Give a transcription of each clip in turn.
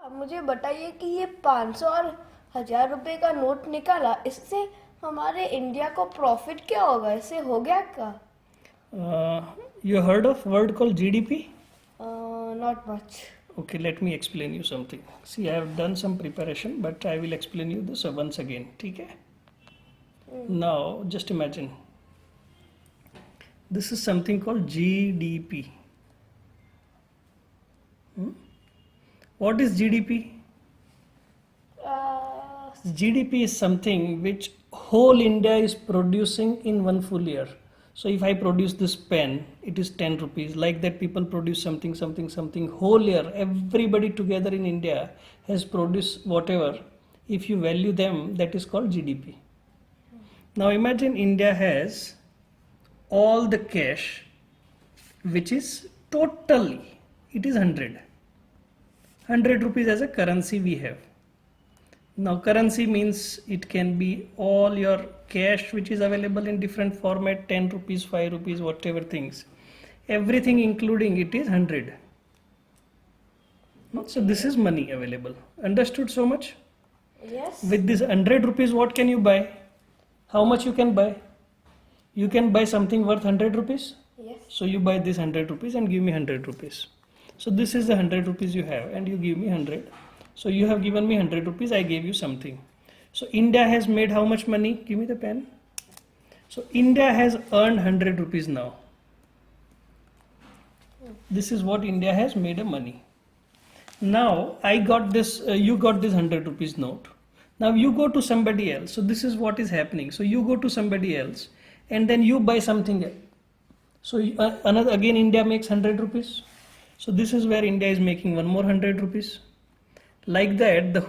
अब मुझे बताइए कि ये 500 और 1000 रुपए का नोट निकाला, इससे हमारे इंडिया को प्रॉफिट क्या होगा? इससे हो गया क्या? You heard of word called GDP? Not much. Okay, let me explain you something. See, I have done some preparation, but I will explain you this once again. Okay? Now, just imagine. This is something called GDP. Hmm? What is GDP? GDP is something which whole India is producing in one full year. So if I produce this pen, it is 10 rupees. Like that, people produce something, something, something. Whole year, everybody together in India has produced whatever. If you value them, that is called GDP. Now imagine India has all the cash, which is totally, it is 100. 100 rupees as a currency we have. Now currency means it can be all your cash which is available in different format, 10 rupees, 5 rupees, whatever things. Everything including it is 100. So this is money available. Understood so much? Yes. With this 100 rupees, what can you buy? How much you can buy? You can buy something worth 100 rupees. Yes. So you buy this 100 rupees and give me 100 rupees. So this is the 100 rupees you have and you give me 100. So you have given me 100 rupees, I gave you something. So India has made how much money? Give me the pen. So India has earned 100 rupees now. This is what India has made a money. Now I got this, you got this 100 rupees note. Now you go to somebody else. So this is what is happening. So you go to somebody else and then you buy something else. So another again India makes 100 rupees. So this is where India is making one more 100 rupees. Like that,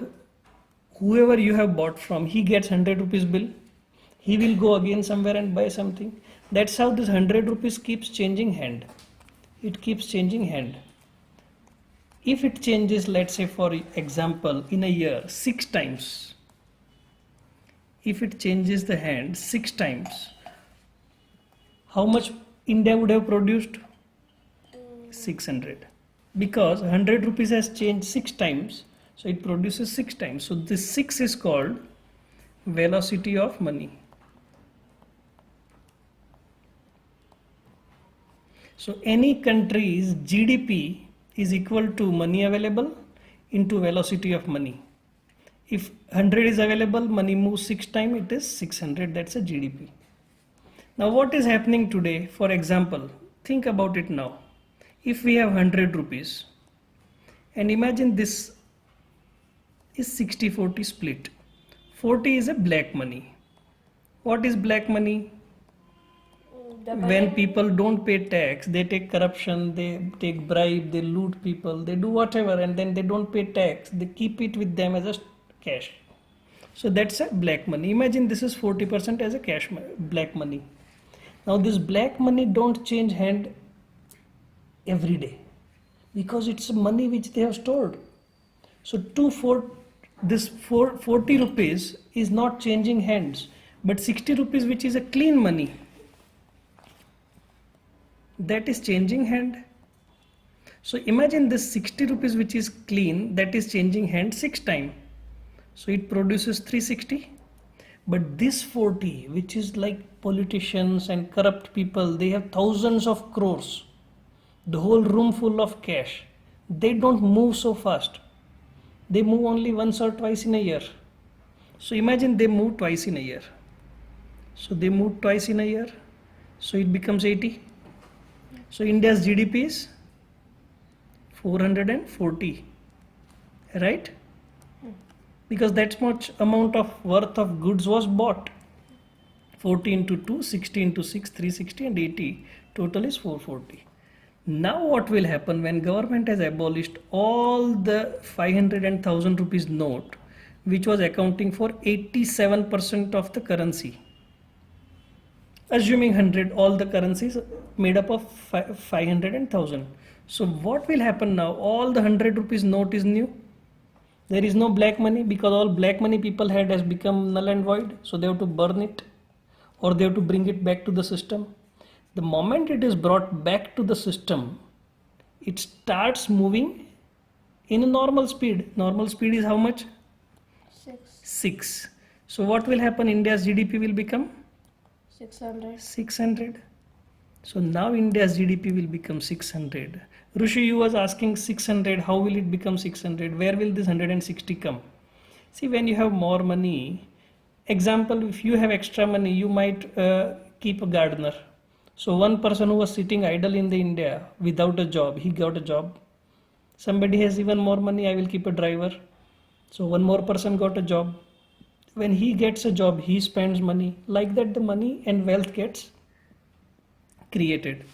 whoever you have bought from, he gets 100 rupees bill. He will go again somewhere and buy something. That's how this 100 rupees keeps changing hand. It keeps changing hand. If it changes, let's say for example, in a year, 6 times. If it changes the hand 6 times, how much India would have produced? 600. Because 100 rupees has changed 6 times, so it produces 6 times. So this 6 is called velocity of money. So any country's GDP is equal to money available into velocity of money. If 100 is available, money moves 6 times, it is 600. That's a GDP. Now what is happening today? For example, think about it now. If we have 100 rupees and imagine this is 60-40 split. 40 is a black money. What is black money? When people don't pay tax, they take corruption, they take bribe, they loot people, they do whatever, and then they don't pay tax. They keep it with them as a cash. So that's a black money. Imagine this is 40% as a cash black money. Now this black money don't change hand every day because it's money which they have stored. So this 40 rupees is not changing hands, but 60 rupees, which is a clean money, that is changing hand. So imagine this 60 rupees which is clean, that is changing hand 6 times. So it produces 360. But this 40, which is like politicians and corrupt people, they have thousands of crores, the whole room full of cash. They don't move so fast. They move only once or twice in a year. So imagine they move twice in a year. So they move twice in a year. So it becomes 80. So India's GDP is 440, right? Because that much amount of worth of goods was bought. 40 into 2, 60 into 6, 360 and 80. Total is 440. Now what will happen when government has abolished all the 500 and 1000 rupees note, which was accounting for 87% of the currency? Assuming 100, all the currencies made up of 500 and 1000. So what will happen now? All the 100 rupees note is new. There is no black money because all black money people had has become null and void. So they have to burn it or they have to bring it back to the system. The moment it is brought back to the system, it starts moving In a normal speed is how much? 6. 6. So what will happen? India's GDP will become 600. 600. So now India's GDP will become 600. Rushi, you was asking 600, how will it become 600? Where will this 160 come? See, when you have more money, example, if you have extra money, you might keep a gardener. So one person who was sitting idle in the India without a job, he got a job. Somebody has even more money, I will keep a driver. So one more person got a job. When he gets a job, he spends money. Like that, the money and wealth gets created.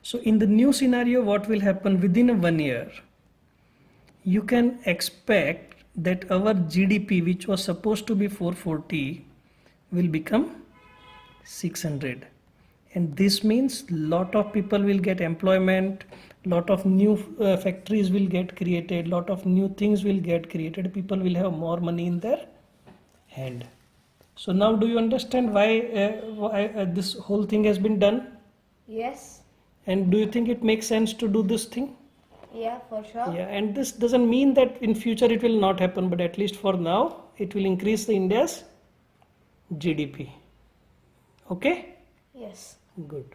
So in the new scenario, what will happen within a 1 year? You can expect that our GDP, which was supposed to be 440, will become 600. And this means lot of people will get employment, lot of new factories will get created, lot of new things will get created. People will have more money in their hand. So now do you understand why this whole thing has been done? Yes. And do you think it makes sense to do this thing? Yeah, for sure. Yeah, and this doesn't mean that in future it will not happen, but at least for now it will increase the India's GDP. Okay? Yes. Good.